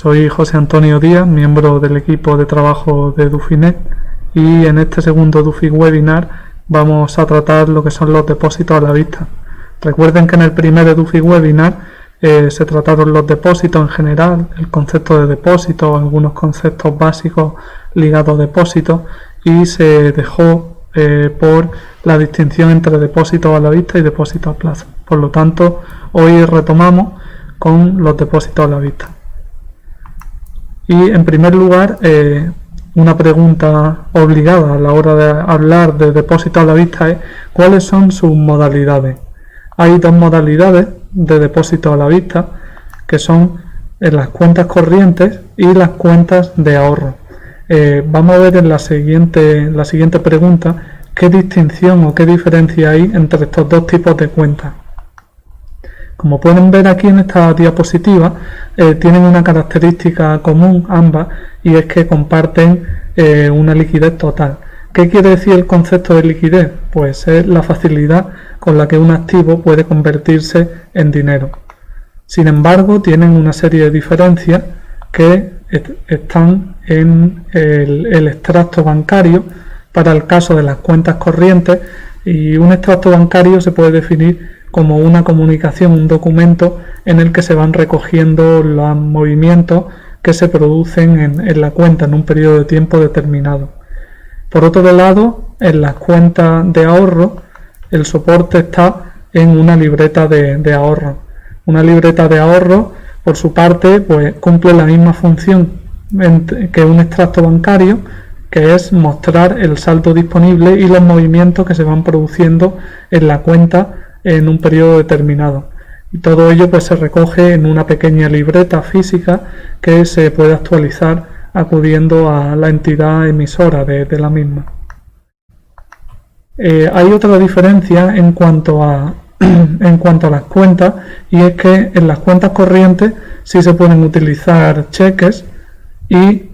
Soy José Antonio Díaz, miembro del equipo de trabajo de Dufinet, y en este segundo Dufi webinar vamos a tratar lo que son los depósitos a la vista. Recuerden que en el primer Dufi webinar se trataron los depósitos en general, el concepto de depósito, algunos conceptos básicos ligados a depósitos, y se dejó por la distinción entre depósitos a la vista y depósitos a plazo. Por lo tanto, hoy retomamos con los depósitos a la vista. Y en primer lugar, una pregunta obligada a la hora de hablar de depósitos a la vista es ¿cuáles son sus modalidades? Hay dos modalidades de depósito a la vista, que son las cuentas corrientes y las cuentas de ahorro. Vamos a ver en la siguiente pregunta qué distinción o qué diferencia hay entre estos dos tipos de cuentas. Como pueden ver aquí en esta diapositiva, tienen una característica común ambas, y es que comparten una liquidez total. ¿Qué quiere decir el concepto de liquidez? Pues es la facilidad con la que un activo puede convertirse en dinero. Sin embargo, tienen una serie de diferencias que están en el extracto bancario para el caso de las cuentas corrientes, y un extracto bancario se puede definir como una comunicación, un documento en el que se van recogiendo los movimientos que se producen en la cuenta en un periodo de tiempo determinado. Por otro lado, en las cuentas de ahorro, el soporte está en una libreta de ahorro. Una libreta de ahorro, por su parte, pues cumple la misma función que un extracto bancario, que es mostrar el saldo disponible y los movimientos que se van produciendo en la cuenta en un periodo determinado. Y todo ello pues se recoge en una pequeña libreta física que se puede actualizar acudiendo a la entidad emisora de la misma. Hay otra diferencia en cuanto a las cuentas, y es que en las cuentas corrientes sí se pueden utilizar cheques, y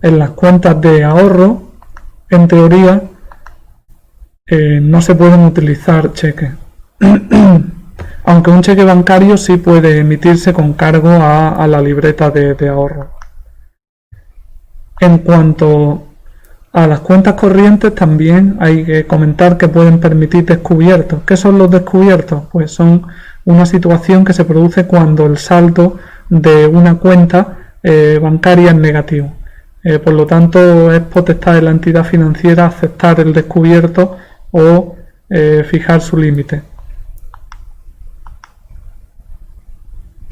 en las cuentas de ahorro, en teoría, no se pueden utilizar cheques. Aunque un cheque bancario sí puede emitirse con cargo a la libreta de ahorro. En cuanto a las cuentas corrientes, también hay que comentar que pueden permitir descubiertos. ¿Qué son los descubiertos? Pues son una situación que se produce cuando el saldo de una cuenta bancaria es negativo. Por lo tanto, es potestad de la entidad financiera aceptar el descubierto o fijar su límite.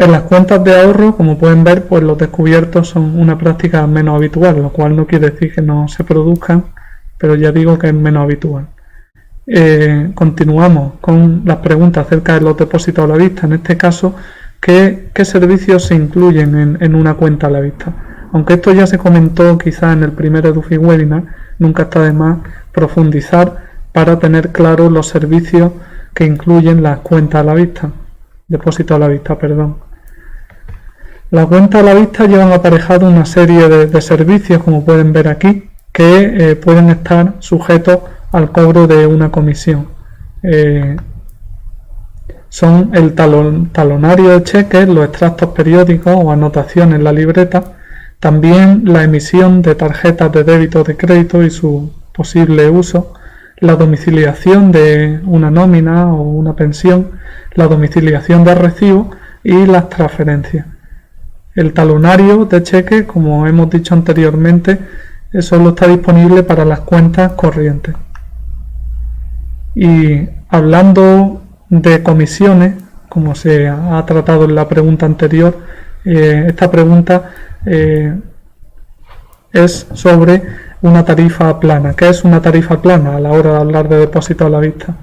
En las cuentas de ahorro, como pueden ver, pues los descubiertos son una práctica menos habitual, lo cual no quiere decir que no se produzcan, pero ya digo que es menos habitual. Continuamos con las preguntas acerca de los depósitos a la vista. En este caso, ¿qué servicios se incluyen en una cuenta a la vista? Aunque esto ya se comentó quizás en el primer Dufi webinar, nunca está de más profundizar para tener claro los servicios que incluyen las cuentas a la vista. Depósito a la vista, perdón. La cuenta a la vista llevan aparejado una serie de servicios, como pueden ver aquí, que pueden estar sujetos al cobro de una comisión. Son el talonario de cheques, los extractos periódicos o anotaciones en la libreta, también la emisión de tarjetas de débito o de crédito y su posible uso, la domiciliación de una nómina o una pensión, la domiciliación de recibos y las transferencias. El talonario de cheque, como hemos dicho anteriormente, solo está disponible para las cuentas corrientes. Y hablando de comisiones, como se ha tratado en la pregunta anterior, esta pregunta es sobre una tarifa plana. ¿Qué es una tarifa plana a la hora de hablar de depósito a la vista?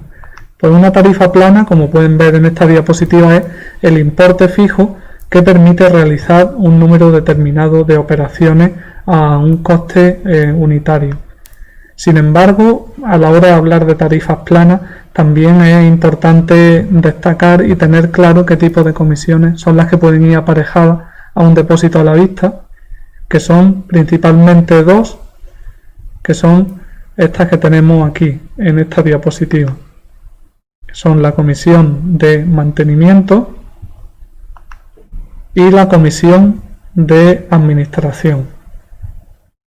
Pues una tarifa plana, como pueden ver en esta diapositiva, es el importe fijo que permite realizar un número determinado de operaciones a un coste unitario. Sin embargo, a la hora de hablar de tarifas planas, también es importante destacar y tener claro qué tipo de comisiones son las que pueden ir aparejadas a un depósito a la vista, que son principalmente dos, que son estas que tenemos aquí en esta diapositiva. Son la comisión de mantenimiento y la comisión de administración.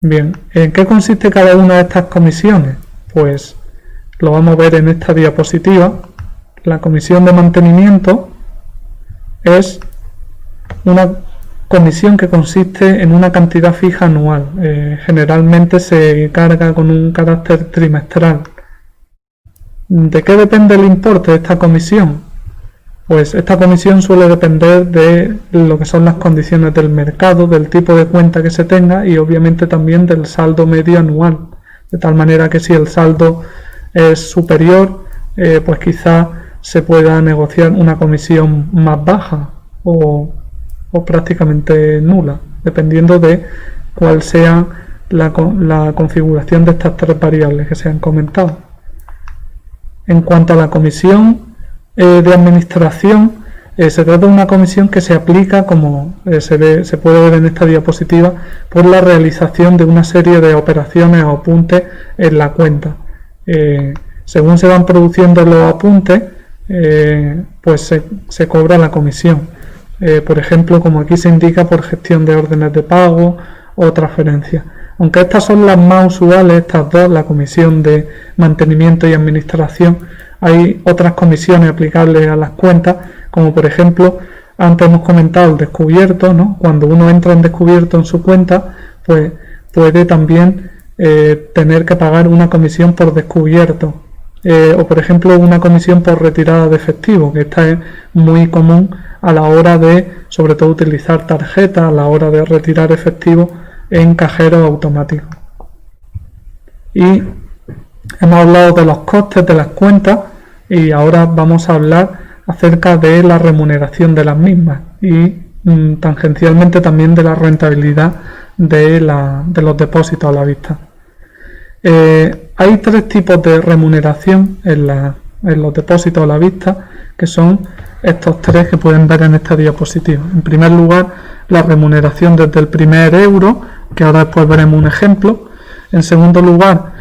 Bien, ¿en qué consiste cada una de estas comisiones? Pues lo vamos a ver en esta diapositiva. La comisión de mantenimiento es una comisión que consiste en una cantidad fija anual. Generalmente se carga con un carácter trimestral. ¿De qué depende el importe de esta comisión? Pues esta comisión suele depender de lo que son las condiciones del mercado, del tipo de cuenta que se tenga y obviamente también del saldo medio anual. De tal manera que si el saldo es superior, pues quizá se pueda negociar una comisión más baja o prácticamente nula, dependiendo de cuál sea la configuración de estas tres variables que se han comentado. En cuanto a la comisión de administración, se trata de una comisión que se aplica, como se puede ver en esta diapositiva, por la realización de una serie de operaciones o apuntes en la cuenta. Según se van produciendo los apuntes, pues se cobra la comisión. Por ejemplo, como aquí se indica, por gestión de órdenes de pago o transferencias. Aunque estas son las más usuales, estas dos, la comisión de mantenimiento y administración, hay otras comisiones aplicables a las cuentas, como por ejemplo, antes hemos comentado el descubierto, ¿no? Cuando uno entra en descubierto en su cuenta, pues puede también tener que pagar una comisión por descubierto, o por ejemplo una comisión por retirada de efectivo, que esta es muy común a la hora de, sobre todo, utilizar tarjetas, a la hora de retirar efectivo en cajeros automáticos. Y hemos hablado de los costes de las cuentas y ahora vamos a hablar acerca de la remuneración de las mismas y tangencialmente también de la rentabilidad de los depósitos a la vista. Hay tres tipos de remuneración en los depósitos a la vista, que son estos tres que pueden ver en esta diapositiva. En primer lugar, la remuneración desde el primer euro, que ahora después veremos un ejemplo. En segundo lugar,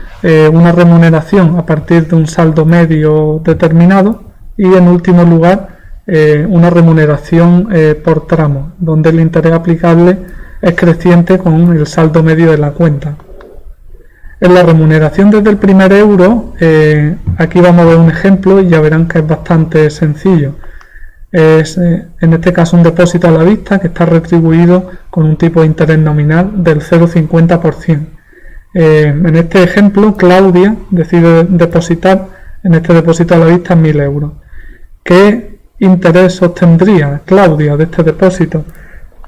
una remuneración a partir de un saldo medio determinado. Y en último lugar, una remuneración por tramo, donde el interés aplicable es creciente con el saldo medio de la cuenta. En la remuneración desde el primer euro, aquí vamos a ver un ejemplo y ya verán que es bastante sencillo. Es en este caso un depósito a la vista que está retribuido con un tipo de interés nominal del 0,50%. En este ejemplo, Claudia decide depositar en este depósito a la vista 1.000 euros. ¿Qué interés obtendría Claudia de este depósito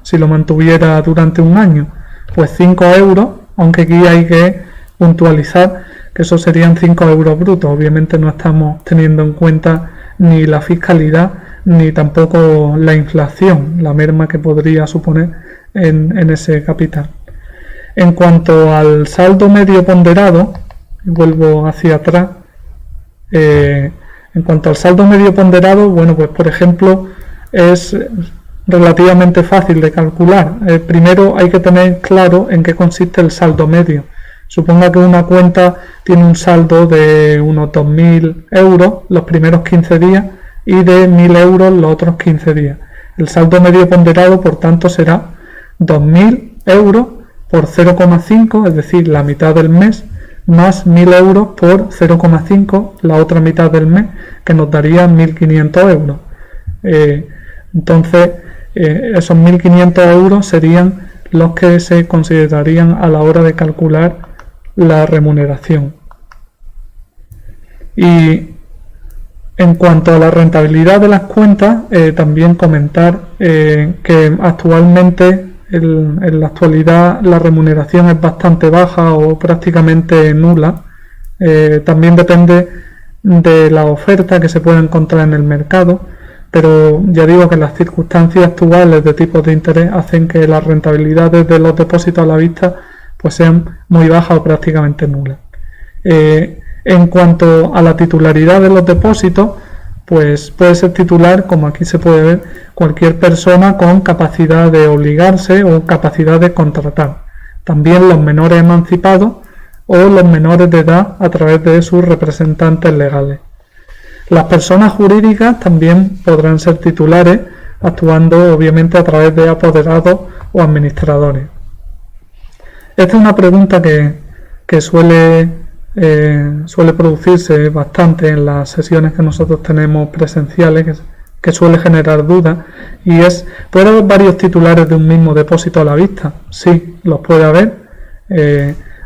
si lo mantuviera durante un año? Pues 5 euros, aunque aquí hay que puntualizar que eso serían 5 euros brutos. Obviamente no estamos teniendo en cuenta ni la fiscalidad ni tampoco la inflación, la merma que podría suponer en ese capital. En cuanto al saldo medio ponderado, vuelvo hacia atrás, en cuanto al saldo medio ponderado, bueno, pues por ejemplo, es relativamente fácil de calcular. Primero hay que tener claro en qué consiste el saldo medio. Suponga que una cuenta tiene un saldo de unos 2.000 euros los primeros 15 días y de 1.000 euros los otros 15 días. El saldo medio ponderado, por tanto, será 2.000 euros por 0,5, es decir, la mitad del mes, más 1.000 euros por 0,5, la otra mitad del mes, que nos daría 1.500 euros. Entonces, esos 1.500 euros serían los que se considerarían a la hora de calcular la remuneración. Y en cuanto a la rentabilidad de las cuentas, también comentar que actualmente, en la actualidad, la remuneración es bastante baja o prácticamente nula. También depende de la oferta que se pueda encontrar en el mercado, pero ya digo que las circunstancias actuales de tipos de interés hacen que las rentabilidades de los depósitos a la vista pues sean muy bajas o prácticamente nulas. En cuanto a la titularidad de los depósitos, pues puede ser titular, como aquí se puede ver, cualquier persona con capacidad de obligarse o capacidad de contratar. También los menores emancipados o los menores de edad a través de sus representantes legales. Las personas jurídicas también podrán ser titulares actuando obviamente a través de apoderados o administradores. Esta es una pregunta que suele producirse bastante en las sesiones que nosotros tenemos presenciales, que suele generar dudas, y es: ¿puede haber varios titulares de un mismo depósito a la vista? Sí, los puede haber,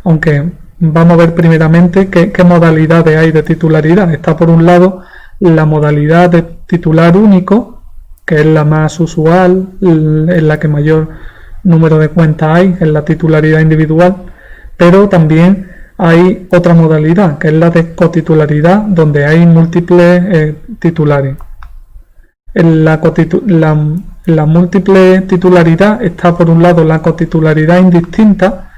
aunque vamos a ver primeramente qué modalidades hay de titularidad. Está por un lado la modalidad de titular único, que es la más usual, en la que mayor número de cuentas hay, en la titularidad individual, pero también hay otra modalidad, que es la de cotitularidad, donde hay múltiples titulares. En la múltiple titularidad está por un lado la cotitularidad indistinta,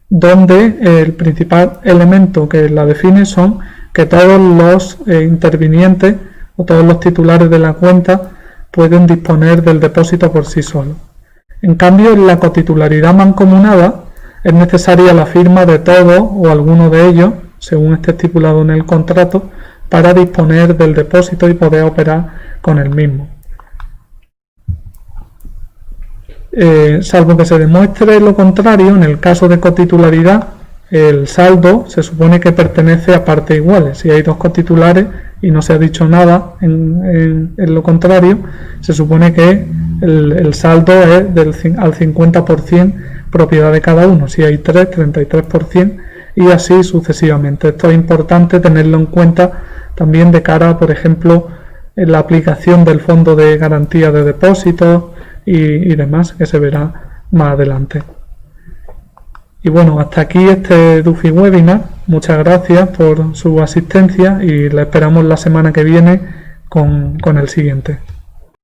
donde el principal elemento que la define son que todos los intervinientes o todos los titulares de la cuenta pueden disponer del depósito por sí solos. En cambio, en la cotitularidad mancomunada es necesaria la firma de todos o alguno de ellos, según esté estipulado en el contrato, para disponer del depósito y poder operar con el mismo. Salvo que se demuestre lo contrario, en el caso de cotitularidad, el saldo se supone que pertenece a partes iguales. Si hay dos cotitulares y no se ha dicho nada en lo contrario, se supone que el saldo es al 50% propiedad de cada uno. Si hay 3, 33%, y así sucesivamente. Esto es importante tenerlo en cuenta también de cara, por ejemplo, en la aplicación del fondo de garantía de depósitos y demás, que se verá más adelante. Y bueno, hasta aquí este Dufi Webinar. Muchas gracias por su asistencia y la esperamos la semana que viene con el siguiente.